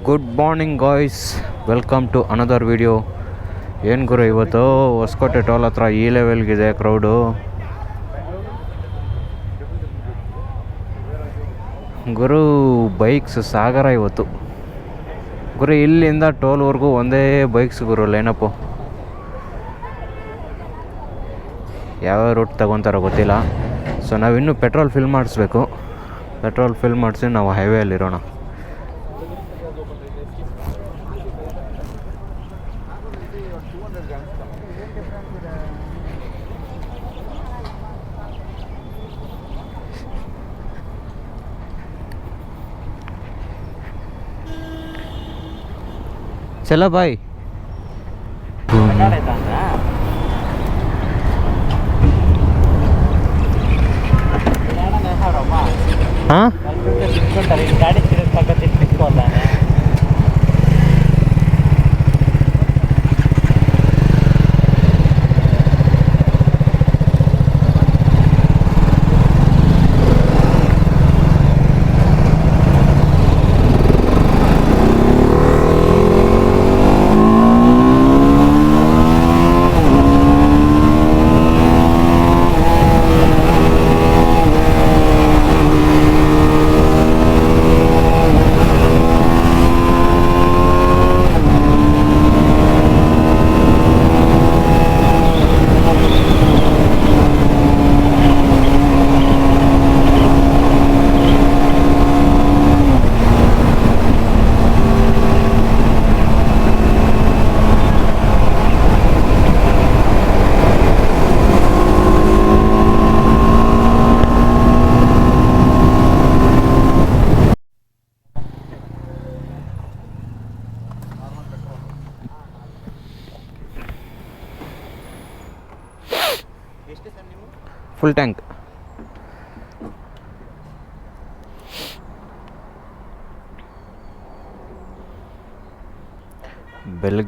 Good morning guys, welcome to another video. ಏನು ಗುರು, ಇವತ್ತು ಹೊಸಕೋಟೆ ಟೋಲ್ ಹತ್ರ ಈ ಲೆವೆಲ್ಗಿದೆ ಕ್ರೌಡು. ಗುರು ಬೈಕ್ಸ್ ಸಾಗರ ಇವತ್ತು ಗುರು. ಇಲ್ಲಿಂದ ಟೋಲ್ವರೆಗೂ ಒಂದೇ ಬೈಕ್ಸ್ ಗುರು, ಲೈನಪ್ಪು. ಯಾವ ರೂಟ್ ತಗೊತಾರೋ ಗೊತ್ತಿಲ್ಲ. ಸೊ ನಾವಿನ್ನೂ ಪೆಟ್ರೋಲ್ ಫಿಲ್ ಮಾಡಿಸ್ಬೇಕು. ಪೆಟ್ರೋಲ್ ಫಿಲ್ ಮಾಡಿಸಿ ನಾವು ಹೈವೇಯಲ್ಲಿರೋಣ. चलो भाई. हाँ गाड़ी ಫುಲ್ ಟ್ಯಾಂಕ್.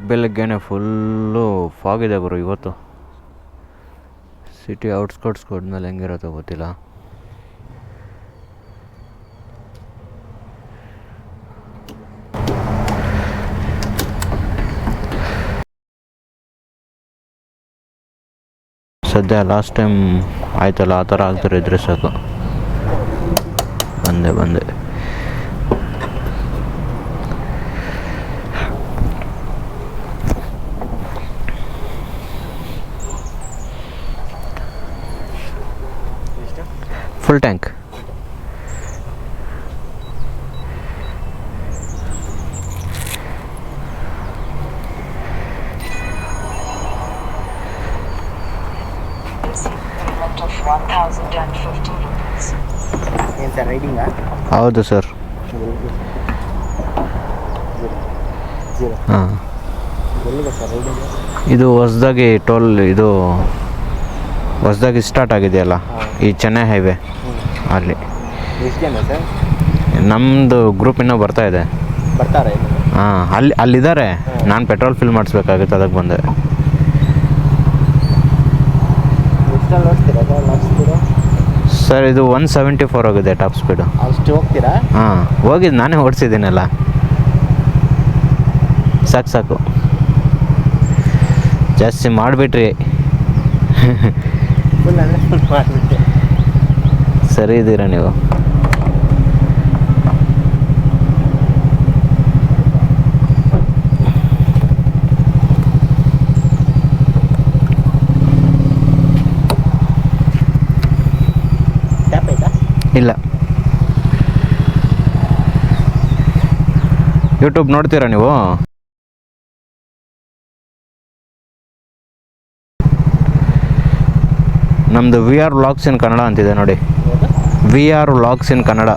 ಬೆಳಗ್ಗೆನೆ ಫುಲ್ಲು ಫಾಗ್ ಇದೆ ಗುರು ಇವತ್ತು. ಸಿಟಿ ಔಟ್ಸ್ಕರ್ಟ್ಸ್ ಹೋದ್ಮೇಲೆ ಹೆಂಗಿರುತ್ತೋ ಗೊತ್ತಿಲ್ಲ. ಸದ್ಯ ಲಾಸ್ಟ್ ಟೈಮ್ ಆಯ್ತಲ್ಲ ಆ ಥರ ಆಗ್ತಾರೆ ಇದ್ರೆ ಸಾಕು. ಬಂದೆ ಫುಲ್ ಟ್ಯಾಂಕ್. ಹೌದು ಸರ್. ಹಾಂ, ಇದು ಹೊಸದಾಗಿ ಹೊಸದಾಗಿ ಸ್ಟಾರ್ಟ್ ಆಗಿದೆಯಲ್ಲ ಈ ಚೆನ್ನೈ ಹೈವೇ ಅಲ್ಲಿ. ನಮ್ಮದು ಗ್ರೂಪ್ ಇನ್ನೂ ಬರ್ತಾರೆ. ಹಾಂ, ಅಲ್ಲಿದ್ದಾರೆ. ನಾನು ಪೆಟ್ರೋಲ್ ಫಿಲ್ ಮಾಡಿಸ್ಬೇಕಾಗುತ್ತೆ, ಅದಕ್ಕೆ ಬಂದೆ. ಸರ್ ಇದು 174 ಹೋಗಿದೆ ಟಾಪ್ ಸ್ಪೀಡು. ಅಷ್ಟು ಹೋಗ್ತೀರಾ? ಹಾಂ, ಹೋಗಿದ್ದು ನಾನೇ ಓಡಿಸಿದ್ದೀನಲ್ಲ. ಸಾಕು ಜಾಸ್ತಿ ಮಾಡಿಬಿಟ್ರಿ. ಸರಿ ಇದ್ದೀರಾ ನೀವು? ಇಲ್ಲ. ಯೂಟ್ಯೂಬ್ ನೋಡ್ತೀರಾ ನೀವು? ನಮ್ಮದು VR ವ್ಲಾಗ್ಸ್ ಇನ್ ಕನ್ನಡ ಅಂತಿದೆ ನೋಡಿ. VR vlogs in Kannada.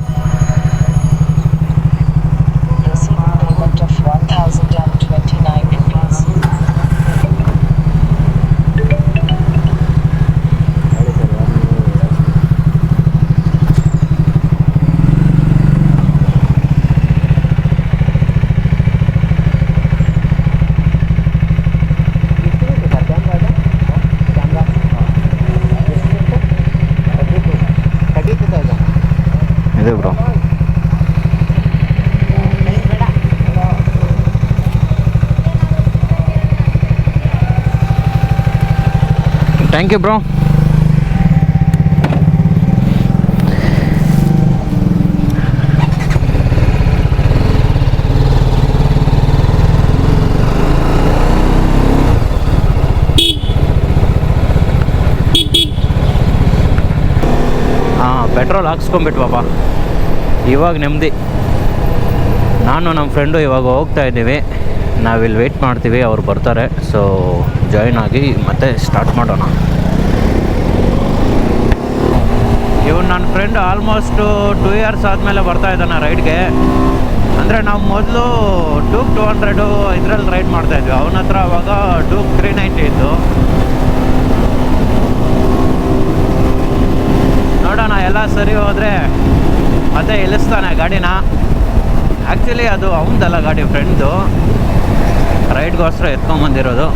ಇದೆ bro. Thank you bro. Petrol ಹಾಕ್ಸ್ಕೊಂಬಿಟ್ವಪ್ಪ. ಇವಾಗ ನೆಮ್ಮದಿ. ನಾನು ನಮ್ಮ ಫ್ರೆಂಡು ಇವಾಗ ಹೋಗ್ತಾ ಇದ್ದೀವಿ. ನಾವಿಲ್ಲಿ ವೆಯ್ಟ್ ಮಾಡ್ತೀವಿ, ಅವ್ರು ಬರ್ತಾರೆ. ಸೊ ಜಾಯಿನ್ ಆಗಿ ಮತ್ತೆ ಸ್ಟಾರ್ಟ್ ಮಾಡೋಣ. ಇವನು ನನ್ನ ಫ್ರೆಂಡ್ ಆಲ್ಮೋಸ್ಟು 2 ಇಯರ್ಸ್ ಆದಮೇಲೆ ಬರ್ತಾ ಇದ್ದಾನೆ ರೈಡ್ಗೆ. ಅಂದರೆ ನಾವು ಮೊದಲು ಡೂಕ್ 200 ಇದರಲ್ಲಿ ರೈಡ್ ಮಾಡ್ತಾಯಿದ್ವಿ. ಅವನ ಹತ್ರ ಅವಾಗ ಡೂಕ್ 390 ಇತ್ತು. ನೋಡೋಣ, ಎಲ್ಲ ಸರಿ ಹೋದರೆ ಮತ್ತೆ ಇಳಿಸ್ತಾನೆ ಗಾಡಿನ. ಆ್ಯಕ್ಚುಲಿ ಅದು ಅವನದಲ್ಲ ಗಾಡಿ, ಫ್ರೆಂಡ್ದು. ರೈಡ್ಗೋಸ್ಕರ ಎತ್ಕೊಂಬಂದಿರೋದು.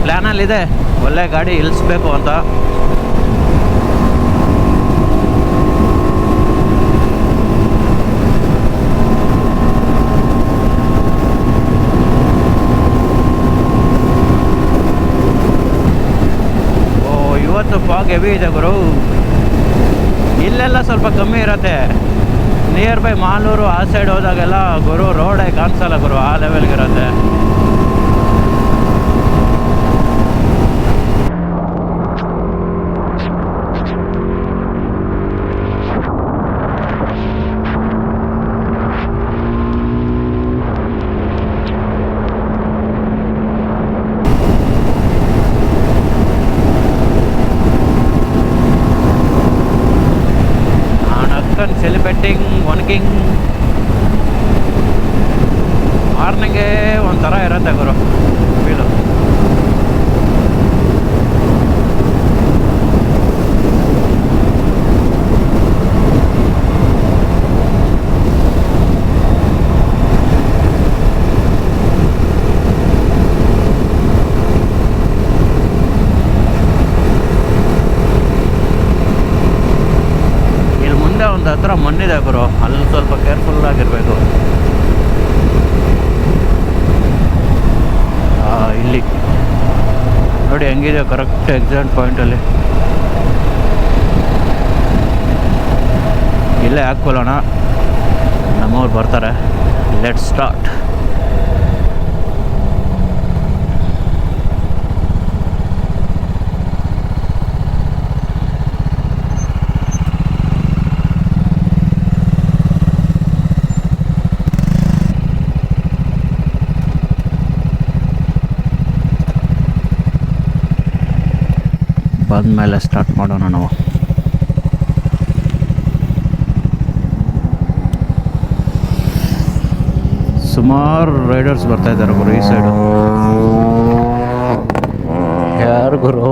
ಪ್ಲ್ಯಾನಲ್ಲಿದೆ ಒಳ್ಳೆ ಗಾಡಿ ಇಳಿಸ್ಬೇಕು ಅಂತ. ಓ, ಇವತ್ತು ಫಾಗ್ ಹೆವಿ ಇದೆ ಗುರು. ಇಲ್ಲೆಲ್ಲ ಸ್ವಲ್ಪ ಕಮ್ಮಿ ಇರುತ್ತೆ. ನಿಯರ್ ಬೈ ಮಾಲೂರು ಆ ಸೈಡ್ ಹೋದಾಗೆಲ್ಲ ಗುರು ರೋಡೇ ಕಾಣಿಸಲ್ಲ ಗುರು, ಆ ಲೆವೆಲ್ಗಿರುತ್ತೆ. ಸೆಲಿಬ್ರೇಟಿಂಗ್ ಒನ್ಕಿಂಗ್ ಮಾರ್ನಿಂಗೆ ಒಂಥರ ಇರುತ್ತೆ ಗುರು ಫೀಲು. ಒಂದು ಹತ್ರ ಮಣ್ಣಿದೆ ಗುರು, ಅಲ್ಲಿ ಸ್ವಲ್ಪ ಕೇರ್ಫುಲ್ ಆಗಿರಬೇಕು. ಇಲ್ಲಿ ನೋಡಿ ಹೆಂಗಿದೆ ಕರೆಕ್ಟ್ ಎಕ್ಸಾಕ್ಟ್ ಪಾಯಿಂಟಲ್ಲಿ. ಇಲ್ಲೇ ಹಾಕ್ಕೊಳ್ಳೋಣ, ನಮ್ಮವ್ರು ಬರ್ತಾರೆ. Let start. ಬಂದಮೇಲೆ ಸ್ಟಾರ್ಟ್ ಮಾಡೋಣ ನಾವು. ಸುಮಾರು ರೈಡರ್ಸ್ ಬರ್ತಾ ಇದ್ದಾರೆ ಗುರು ಈ ಸೈಡು. ಯಾರು ಗುರು?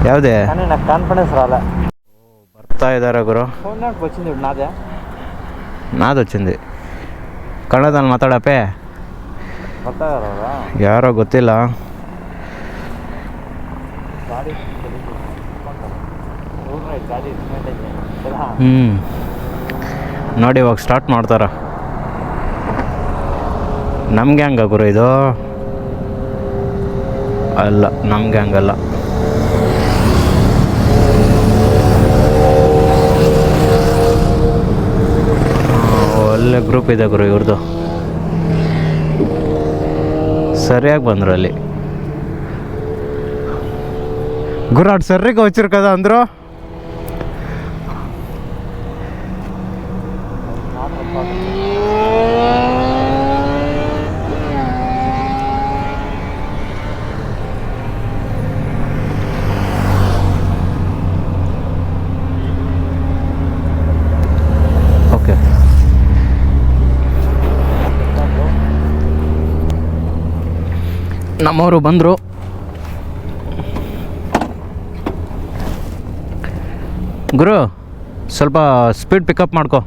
ಯಾವುದೇ ಕಾನ್ಫಿಡೆನ್ಸ್ రాలే. ಬರ್ತಾ ಇದ್ದಾರೆ ಗುರು. నాది వచ్చింది. ಕನ್ನಡದಲ್ಲಿ ಮಾತಾಡಪ್ಪೆ. ಯಾರೋ ಗೊತ್ತಿಲ್ಲ. ನೋಡಿ ಇವಾಗ ಸ್ಟಾರ್ಟ್ ಮಾಡ್ತಾರ. ನಮ್ಗೆ ಹಂಗ ಗುರು ಇದು ಅಲ್ಲ, ನಮ್ಗೆ ಹಂಗಲ್ಲ. ಒಳ್ಳೆ ಗ್ರೂಪ್ ಇದೆ ಗುರು ಇವ್ರದ್ದು. ಸರಿಯಾಗಿ ಬಂದರು ಅಲ್ಲಿ ಗುರು. ಅటు సరిగ్గా వచ్చారు కదా అందరూ. ಓಕೆ, ನಮ್ಮವರು ಬಂದರು. ಗುರು ಸ್ವಲ್ಪ ಸ್ಪೀಡ್ ಪಿಕಪ್ ಮಾಡ್ಕೊ.